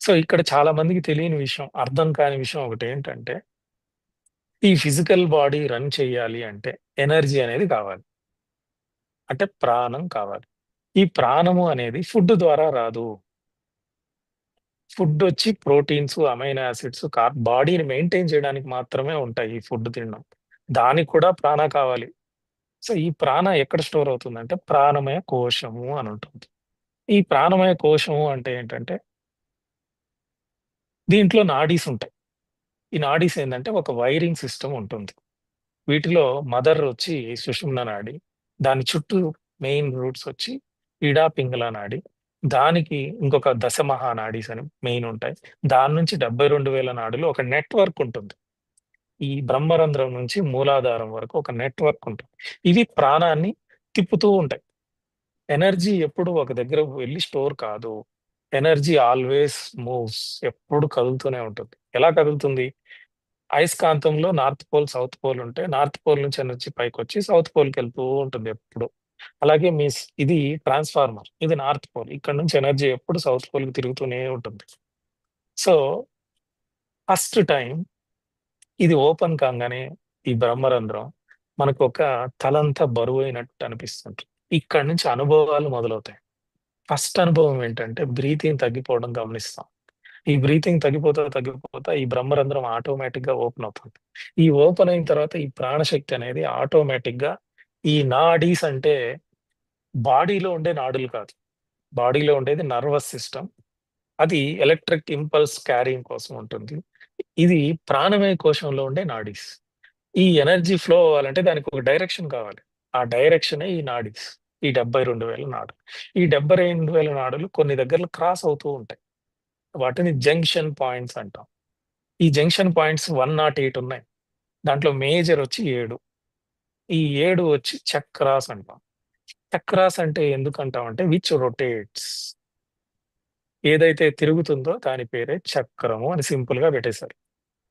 So, ఇక్కడ చాలా మందికి తెలియని విషయం, అర్థం కాని విషయం ఒకటేంటంటే, ఈ ఫిజికల్ బాడీ రన్ చేయాలి అంటే ఎనర్జీ అనేది కావాలి. అంటే ప్రాణం కావాలి. ఈ ప్రాణము అనేది ఫుడ్ ద్వారా రాదు. ఫుడ్డొచ్చి ప్రోటీన్స్, అమైనో యాసిడ్స్ బాడీని మెయింటైన్ చేయడానికి మాత్రమే ఉంటాయి ఈ ఫుడ్ తినడం. దానికి కూడా ప్రాణ కావాలి. సో, ఈ ప్రాణ ఎక్కడ స్టోర్ అవుతుందంటే ప్రాణమయ కోశము అని ఉంటుంది. ఈ ప్రాణమయ కోశము అంటే ఏంటంటే, దీంట్లో నాడీస్ ఉంటాయి. ఈ నాడీస్ ఏందంటే ఒక వైరింగ్ సిస్టమ్ ఉంటుంది. వీటిలో మదర్ వచ్చి సుషుమ్న నాడి. దాని చుట్టూ మెయిన్ రూట్స్ వచ్చి ఇడా, పింగళ నాడి. దానికి ఇంకొక దశ మహానాడీస్ అని మెయిన్ ఉంటాయి. దాని నుంచి 72,000 నాడులు ఒక నెట్‌వర్క్ ఉంటుంది. ఈ బ్రహ్మరంధ్రం నుంచి మూలాధారం వరకు ఒక నెట్‌వర్క్ ఉంటుంది. ఇవి ప్రాణాన్ని తిప్పుతూ ఉంటాయి. ఎనర్జీ ఎప్పుడు ఒక దగ్గర వెళ్లి స్టోర్ కాదు. Energy always moves. ఎప్పుడు కదులుతూనే ఉంటుంది. ఎలా కదులుతుంది? అయస్కాంతంలో నార్త్ పోల్, సౌత్ పోల్ ఉంటే నార్త్ పోల్ నుంచి ఎనర్జీ పైకొచ్చి సౌత్ పోల్‌కెళ్తూ ఉంటుంది ఎప్పుడు. అలాగే ఇది ట్రాన్స్‌ఫార్మర్. ఇది నార్త్ పోల్. ఇక్కడ నుంచి ఎనర్జీ ఎప్పుడు సౌత్ పోల్‌కి తిరుగుతూనే ఉంటుంది. సో, ఫస్ట్ టైమ్ ఇది ఓపెన్ కాంగానే ఈ బ్రహ్మరంధ్రం మనకొక తలంతా బరువైనట్టు అనిపిస్తుంటుంది. ఇక్కడి నుంచి అనుభవాలు మొదలవుతాయి. ఫస్ట్ అనుభవం ఏంటంటే బ్రీతింగ్ తగ్గిపోవడం గమనిస్తాం. ఈ బ్రీతింగ్ తగ్గిపోతా, తగ్గిపోతా ఈ బ్రహ్మరంధ్రం ఆటోమేటిక్‌గా ఓపెన్ అవుతుంది. ఈ ఓపెన్ అయిన తర్వాత ఈ ప్రాణశక్తి అనేది ఆటోమేటిక్‌గా ఈ నాడీస్ అంటే బాడీలో ఉండే నాడులు కాదు. బాడీలో ఉండేది నర్వస్ సిస్టమ్. అది ఎలక్ట్రిక్ ఇంపల్స్ క్యారింగ్ కోసం ఉంటుంది. ఇది ప్రాణమయ కోశంలో ఉండే నాడీస్. ఈ ఎనర్జీ ఫ్లో అవ్వాలంటే దానికి ఒక డైరెక్షన్ కావాలి. ఆ డైరెక్షనే ఈ నాడీస్. ఈ 72,000 నాడులు. ఈ 72,000 నాడులు కొన్ని దగ్గరలో క్రాస్ అవుతూ ఉంటాయి. వాటిని జంక్షన్ పాయింట్స్ అంటాం. ఈ జంక్షన్ పాయింట్స్ 108 ఉన్నాయి. దాంట్లో మేజర్ వచ్చి 7. ఈ 7 వచ్చి చక్రాస్ అంటాం. చక్రాస్ అంటే ఎందుకంటామంటే విచ్ రొటేట్స్. ఏదైతే తిరుగుతుందో దాని పేరే చక్రము అని సింపుల్‌గా పెట్టేశారు.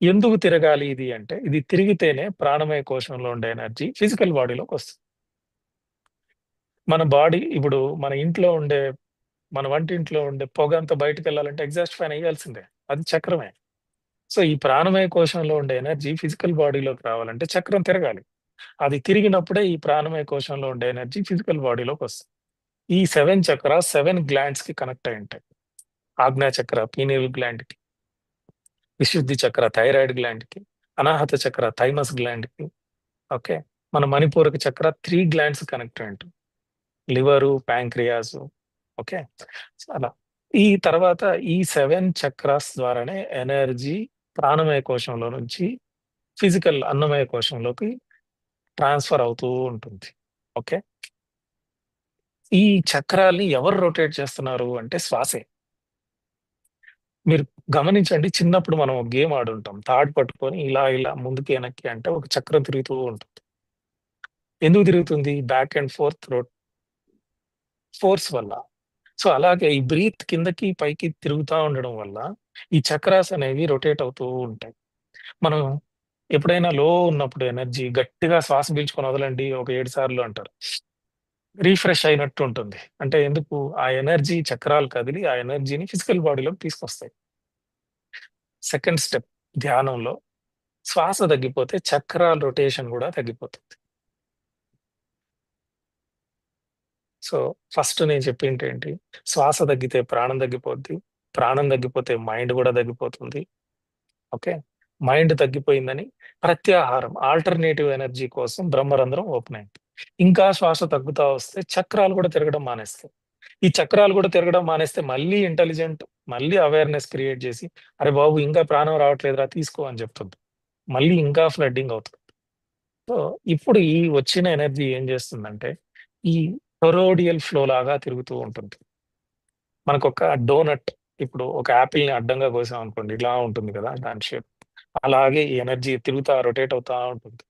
ఎందుకు తిరగాలి ఇది అంటే, ఇది తిరిగితేనే ప్రాణమయ కోశంలో ఉండే ఎనర్జీ ఫిజికల్ బాడీలోకొస్తుంది. మన బాడీ ఇప్పుడు మన వంటింట్లో ఉండే పొగంతా బయటికెళ్ళాలంటే ఎగ్జాస్ట్ ఫ్యాన్ ఎయ్యాల్సిందే. అది చక్రమే. సో, ఈ ప్రాణమయ కోశంలో ఉండే ఎనర్జీ ఫిజికల్ బాడీలోకి రావాలంటే చక్రం తిరగాలి. అది తిరిగినప్పుడే ఈ ప్రాణమయ కోశంలో ఉండే ఎనర్జీ ఫిజికల్ బాడీలోకొస్తుంది. ఈ 7 చక్రాస్ 7 గ్లాండ్స్‌కి కనెక్ట్ అయ్యుంటాయి. ఆజ్ఞా చక్ర పీనియల్ గ్లాండ్‌కి, విశుద్ధి చక్ర థైరాయిడ్ గ్లాండ్‌కి, అనాహత చక్ర థైమస్ గ్లాండ్‌కి. ఓకే. మన మణిపూరక చక్ర 3 గ్లాండ్స్ కనెక్ట్ అయ్యుంటాయి. Liver, pancreas. ఓకే. సో, అలా. ఈ తర్వాత ఈ 7 చక్రాస్ ద్వారానే ఎనర్జీ ప్రాణమయ కోశంలో నుంచి ఫిజికల్ అన్నమయ కోశంలోకి ట్రాన్స్‌ఫర్ అవుతూ ఉంటుంది. ఓకే. ఈ చక్రాల్ని ఎవరు రొటేట్ చేస్తున్నారు అంటే శ్వాసే. మీరు గమనించండి, చిన్నప్పుడు మనం ఒక గేమ్ ఆడుంటాం. తాడు పట్టుకొని ఇలా ఇలా ముందుకి, వెనక్కి అంటే ఒక చక్రం తిరుగుతూ ఉంటుంది. ఎందుకు తిరుగుతుంది? బ్యాక్ అండ్ ఫోర్త్ ఫోర్స్ వల్ల. సో, అలాగే ఈ బ్రీత్ కిందకి, పైకి తిరుగుతా ఉండడం వల్ల ఈ చక్రాస్ అనేవి రొటేట్ అవుతూ ఉంటాయి. మనం ఎప్పుడైనా లో ఉన్నప్పుడు ఎనర్జీ గట్టిగా శ్వాస పీల్చుకొని వదలండి ఒక 7 సార్లు అంటారు. రిఫ్రెష్ అయినట్టు ఉంటుంది. అంటే ఎందుకు? ఆ ఎనర్జీ చక్రాలు కదిలి ఆ ఎనర్జీని ఫిజికల్ బాడీలోకి తీసుకొస్తాయి. సెకండ్ స్టెప్ ధ్యానంలో శ్వాస తగ్గిపోతే చక్రాల రొటేషన్ గూడా తగ్గిపోతుంది. సో, ఫస్ట్ నేను చెప్పిందేంటి? శ్వాస తగ్గితే ప్రాణం తగ్గిపోద్ది. ప్రాణం తగ్గిపోతే మైండ్ గూడా తగ్గిపోతుంది. ఓకే. మైండ్ తగ్గిపోయిందని ప్రత్యాహారం ఆల్టర్‌నేటివ్ ఎనర్జీ కోసం బ్రహ్మరంధ్రం ఓపెన్ అయింది. ఇంకా శ్వాస తగ్గుతా వస్తే చక్రాలు కూడా తిరగడం మానేస్తాయి. ఈ చక్రాలు కూడా తిరగడం మానేస్తే మళ్ళీ అవేర్‌నెస్ క్రియేట్ చేసి, "అరె బాబు! ఇంకా ప్రాణం రావట్లేదురా తీసుకో" అని చెప్తుంది. మళ్ళీ ఇంకా ఫ్లడ్డింగ్ అవుతుంది. సో, ఇప్పుడు ఈ వచ్చిన ఎనర్జీ ఏం చేస్తుందంటే, ఈ టొరోడియల్ ఫ్లో లాగా తిరుగుతూ ఉంటుంది. మనకొక డోనట్ ఇప్పుడు ఒక యాపిల్‌ని అడ్డంగా కోసామనుకోండి, ఇలా ఉంటుంది కదా! దాని షేప్. అలాగే ఈ ఎనర్జీ తిరుగుతా, రొటేట్ అవుతా ఉంటుంది.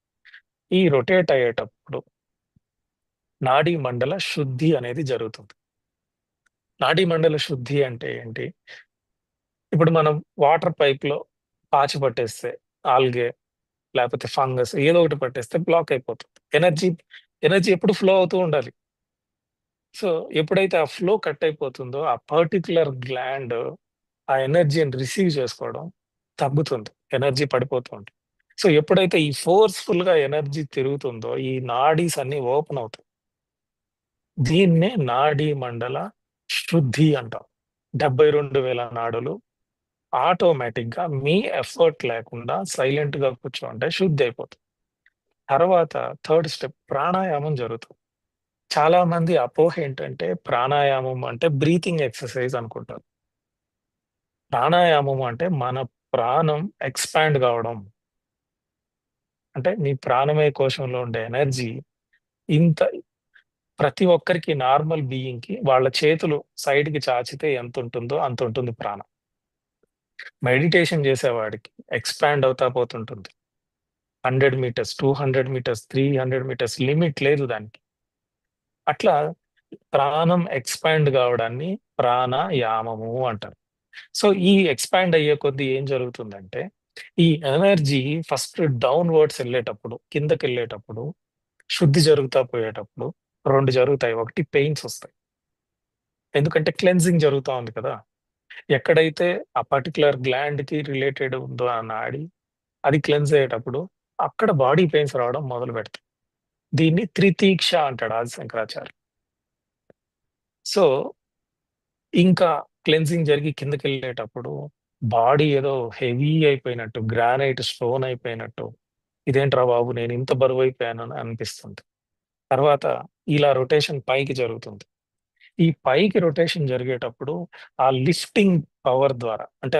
ఈ రొటేట్ అయ్యేటప్పుడు నాడీ మండల శుద్ధి అనేది జరుగుతుంది. నాడీ మండల శుద్ధి అంటే ఏంటి? ఇప్పుడు మనం వాటర్ పైప్‌లో పాచి పట్టేస్తే, ఆల్గే లేకపోతే ఫంగస్ ఏదో ఒకటి పట్టేస్తే బ్లాక్ అయిపోతుంది. ఎనర్జీ ఎప్పుడు ఫ్లో అవుతూ ఉండాలి. సో, ఎప్పుడైతే ఆ ఫ్లో కట్ అయిపోతుందో, ఆ పర్టిక్యులర్ గ్లాండ్ ఆ ఎనర్జీని రిసీవ్ చేసుకోవడం తగ్గుతుంది. ఎనర్జీ పడిపోతూ ఉంటుంది. సో, ఎప్పుడైతే ఈ ఫోర్స్‌ఫుల్‌గా ఎనర్జీ తిరుగుతుందో, ఈ నాడీస్ అన్నీ ఓపెన్ అవుతాయి. దీన్నే నాడీ మండల శుద్ధి అంటాం. 72,000 నాడులు ఆటోమేటిక్‌గా మీ ఎఫర్ట్ లేకుండా సైలెంట్‌గా కూర్చోంటే శుద్ధి అయిపోతుంది. తర్వాత థర్డ్ స్టెప్ ప్రాణాయామం జరుగుతుంది. చాలా మంది అపోహ ఏంటంటే ప్రాణాయామం అంటే బ్రీతింగ్ ఎక్సర్‌సైజ్ అనుకుంటారు. ప్రాణాయామం అంటే మన ప్రాణం ఎక్స్‌పాండ్ కావడం. అంటే మీ ప్రాణమయ కోశంలో ఉండే ఎనర్జీ ఇంత ప్రతి ఒక్కరికి నార్మల్ బీయింగ్‌కి వాళ్ళ చేతులు సైడ్‌కి చాచితే ఎంతుంటుందో అంతుంటుంది ప్రాణం. మెడిటేషన్ చేసేవాడికి ఎక్స్‌పాండ్ అవుతా పోతుంటుంది. 100 మీటర్స్, 200 మీటర్స్, 300 మీటర్స్ లిమిట్ లేదు దానికి. అట్లా ప్రాణం ఎక్స్‌పాండ్ కావడాన్ని ప్రాణాయామము అంటారు. సో, ఈ ఎక్స్‌పాండ్ అయ్యే కొద్దీ ఏం జరుగుతుందంటే, ఈ ఎనర్జీ ఫస్ట్ డౌన్‌వర్డ్స్ ఎళ్ళేటప్పుడు, కిందకెళ్ళేటప్పుడు, శుద్ధి జరుగుతా పోయేటప్పుడు 2 జరుగుతాయి. ఒకటి పెయిన్స్ ఒస్తాయి. ఎందుకంటే క్లెన్జింగ్ జరుగుతా ఉంది కదా! ఎక్కడైతే ఆ పర్టిక్యులర్ గ్లాండ్‌కి రిలేటెడ్ ఉందో ఆ నాడి, అది క్లెన్స్ అయ్యేటప్పుడు అక్కడ బాడీ పెయిన్స్ రావడం మొదలుపెడతాయి. దీన్ని త్రితీక్ష అంటాడు ఆది శంకరాచార్య. సో, ఇంకా క్లెన్జింగ్ జరిగి కిందకెళ్ళేటప్పుడు బాడీ ఏదో హెవీ అయిపోయినట్టు, గ్రానైట్ స్టోన్ అయిపోయినట్టు, ఇదేంట్రా బాబు! నేను ఇంత బరువైపోయానని అనిపిస్తుంది. తర్వాత ఇలా రొటేషన్ పైకి జరుగుతుంది. ఈ పైకి రొటేషన్ జరిగేటప్పుడు ఆ లిఫ్టింగ్ పవర్ ద్వారా అంటే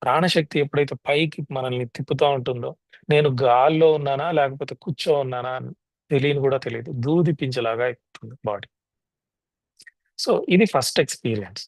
ప్రాణశక్తి ఎప్పుడైతే పైకి మనల్ని తిప్పుతా ఉంటుందో, నేను గాల్లో ఉన్నానా? లేకపోతే కూర్చో ఉన్నానా? అని తెలియని కూడా తెలీదు. దూది పించలాగా అయిపోతుంది బాడీ. సో, ఇది ఫస్ట్ ఎక్స్‌పీరియన్స్.